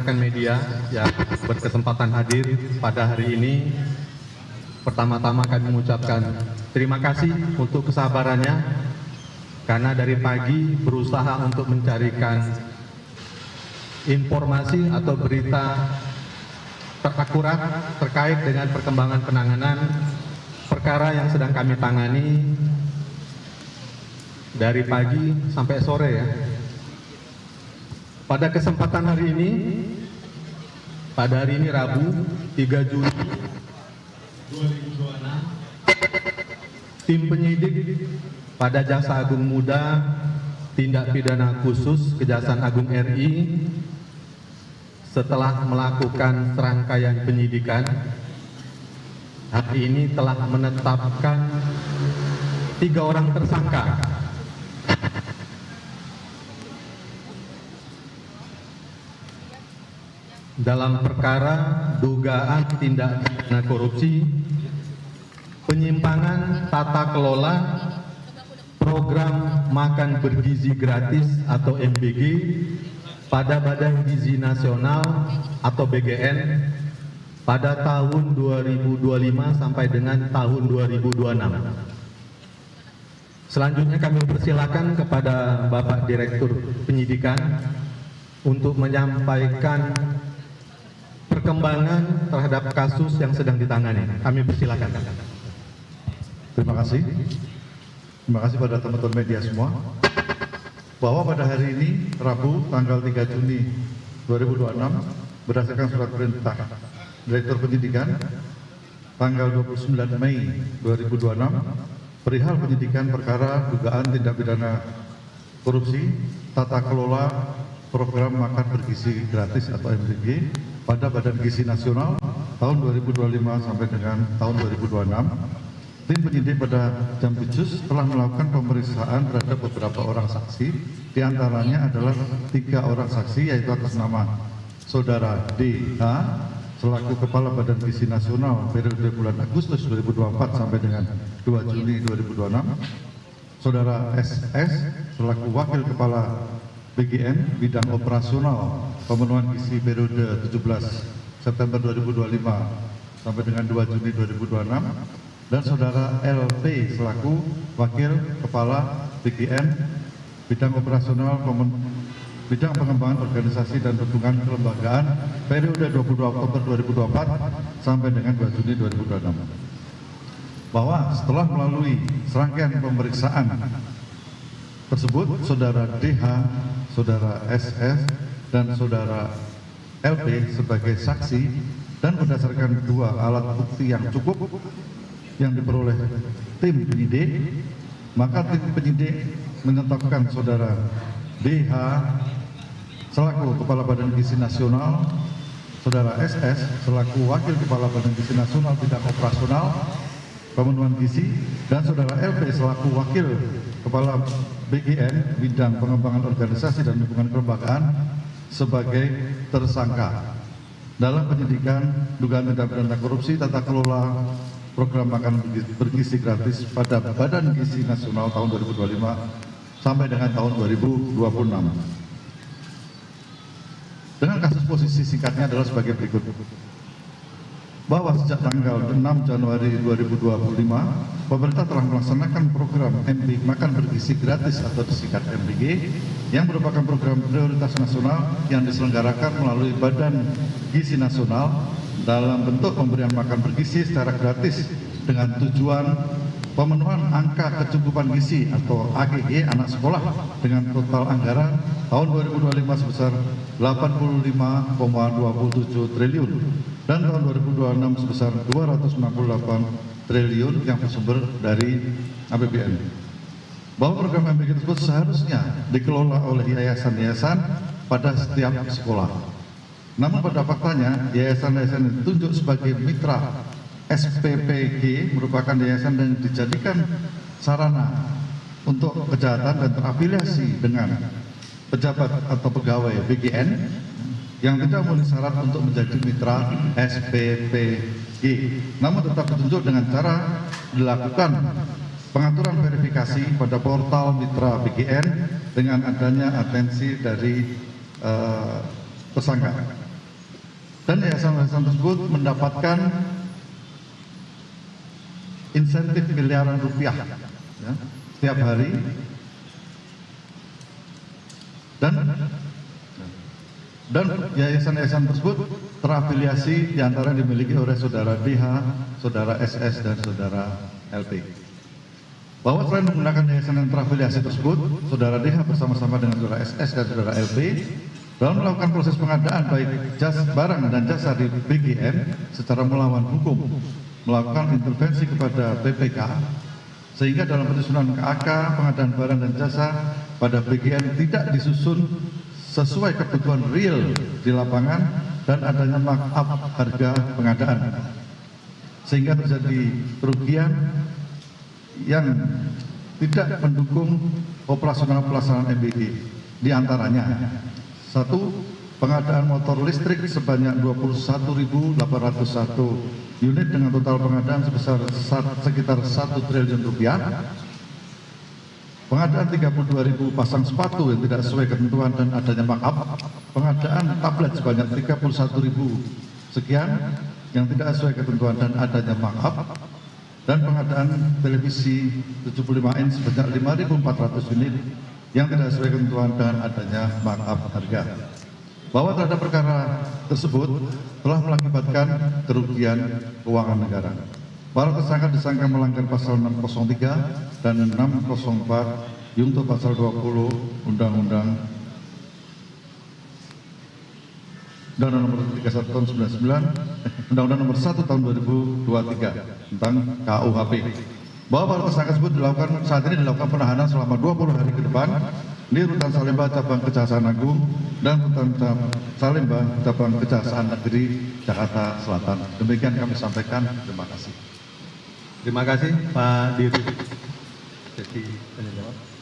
rekan media yang berkesempatan hadir pada hari ini, pertama-tama kami mengucapkan terima kasih untuk kesabarannya karena dari pagi berusaha untuk mencarikan informasi atau berita terakurat terkait dengan perkembangan penanganan perkara yang sedang kami tangani dari pagi sampai sore ya. Pada kesempatan hari ini, pada hari ini Rabu 3 Juni 2026, tim penyidik pada Jaksa Agung Muda Tindak Pidana Khusus Kejaksaan Agung RI setelah melakukan serangkaian penyidikan, hari ini telah menetapkan 3 orang tersangka dalam perkara dugaan tindak pidana korupsi, penyimpangan tata kelola program makan bergizi gratis atau MBG pada Badan Gizi Nasional atau BGN pada tahun 2025 sampai dengan tahun 2026. Selanjutnya kami persilakan kepada Bapak Direktur Penyidikan untuk menyampaikan perkembangan terhadap kasus yang sedang ditangani. Kami persilakan. Terima kasih. Terima kasih pada teman-teman media semua. Bahwa pada hari ini, Rabu, tanggal 3 Juni 2026, berdasarkan surat perintah Direktur Penyidikan, tanggal 29 Mei 2026, perihal penyidikan perkara dugaan tindak pidana korupsi, tata kelola program makan bergizi gratis atau MBG pada Badan Gizi Nasional tahun 2025 sampai dengan tahun 2026, tim penyidik pada Jampitsus telah melakukan pemeriksaan terhadap beberapa orang saksi, diantaranya adalah 3 orang saksi yaitu atas nama Saudara DH selaku Kepala Badan Gizi Nasional periode bulan Agustus 2024 sampai dengan 2 Juni 2026, Saudara SS selaku Wakil Kepala BGN bidang operasional pemenuhan gizi periode 17 September 2025 sampai dengan 2 Juni 2026, dan Saudara LP selaku Wakil Kepala BGN bidang operasional bidang pengembangan organisasi dan dukungan kelembagaan periode 22 Oktober 2024 sampai dengan 2 Juni 2026. Bahwa setelah melalui serangkaian pemeriksaan tersebut, Saudara DH, Saudara SS, dan Saudara LP sebagai saksi, dan berdasarkan 2 alat bukti yang cukup yang diperoleh tim penyidik, maka tim penyidik menetapkan Saudara DH selaku Kepala Badan Gizi Nasional, Saudara SS selaku Wakil Kepala Badan Gizi Nasional bidang operasional pemenuhan gizi, dan Saudara LP selaku Wakil Kepala BGN bidang pengembangan organisasi dan dukungan kelembagaan sebagai tersangka dalam penyidikan dugaan tindak pidana korupsi tata kelola program makan bergizi gratis pada Badan Gizi Nasional tahun 2025 sampai dengan tahun 2026. Dengan kasus posisi singkatnya adalah sebagai berikut. Bahwa sejak tanggal 6 Januari 2025, pemerintah telah melaksanakan program MBG makan bergizi gratis atau disingkat MBG yang merupakan program prioritas nasional yang diselenggarakan melalui Badan Gizi Nasional dalam bentuk pemberian makan bergizi secara gratis dengan tujuan pemenuhan angka kecukupan gizi atau AGG anak sekolah dengan total anggaran tahun 2025 sebesar 85,27 triliun dan tahun 2026 sebesar 268 triliun yang bersumber dari APBN. Bahwa program MBG tersebut seharusnya dikelola oleh yayasan-yayasan pada setiap sekolah. Namun pada faktanya yayasan-yayasan yang ditunjuk sebagai mitra SPPG merupakan yayasan yang dijadikan sarana untuk kejahatan dan terafiliasi dengan pejabat atau pegawai BGN yang tidak memenuhi syarat untuk menjadi mitra SPPG, namun tetap ditunjuk dengan cara dilakukan pengaturan verifikasi pada portal mitra BGN dengan adanya atensi dari tersangka. dan yayasan-yayasan tersebut mendapatkan insentif miliaran rupiah ya, setiap hari, dan yayasan-yayasan tersebut terafiliasi diantara dimiliki oleh saudara DH, saudara SS, dan saudara LP. Bahwa selain menggunakan yayasan yang terafiliasi tersebut, saudara DH bersama-sama dengan saudara SS dan saudara LP dalam melakukan proses pengadaan baik barang dan jasa di BGN secara melawan hukum, melakukan intervensi kepada BPK, sehingga dalam penyusunan KAK pengadaan barang dan jasa pada BGN tidak disusun sesuai kebutuhan real di lapangan dan adanya markup harga pengadaan, sehingga terjadi kerugian yang tidak mendukung operasional pelaksanaan MBG. Di antaranya, 1. Pengadaan motor listrik sebanyak 21.801 unit dengan total pengadaan sebesar sekitar 1 triliun rupiah. Pengadaan 32.000 pasang sepatu yang tidak sesuai ketentuan dan adanya markup. Pengadaan tablet sebanyak 31.000 sekian yang tidak sesuai ketentuan dan adanya markup. Dan pengadaan televisi 75 inch sebanyak 5.400 unit yang tidak sesuai ketentuan dan adanya markup harga. Bahwa terhadap perkara tersebut telah mengakibatkan kerugian keuangan negara. Para tersangka disangka melanggar pasal 603 dan 604 junto pasal 20 Undang-Undang nomor 31 tahun 99, Undang-Undang nomor 1 tahun 2023 tentang KUHP. Bahwa para tersangka tersebut saat ini dilakukan penahanan selama 20 hari ke depan di Rutan Salemba Cabang Kejaksaan Agung dan Rutan Salemba Cabang Kejaksaan Negeri Jakarta Selatan. Demikian kami sampaikan. Terima kasih. Terima kasih Pak Dirut. Sesi tanya jawab.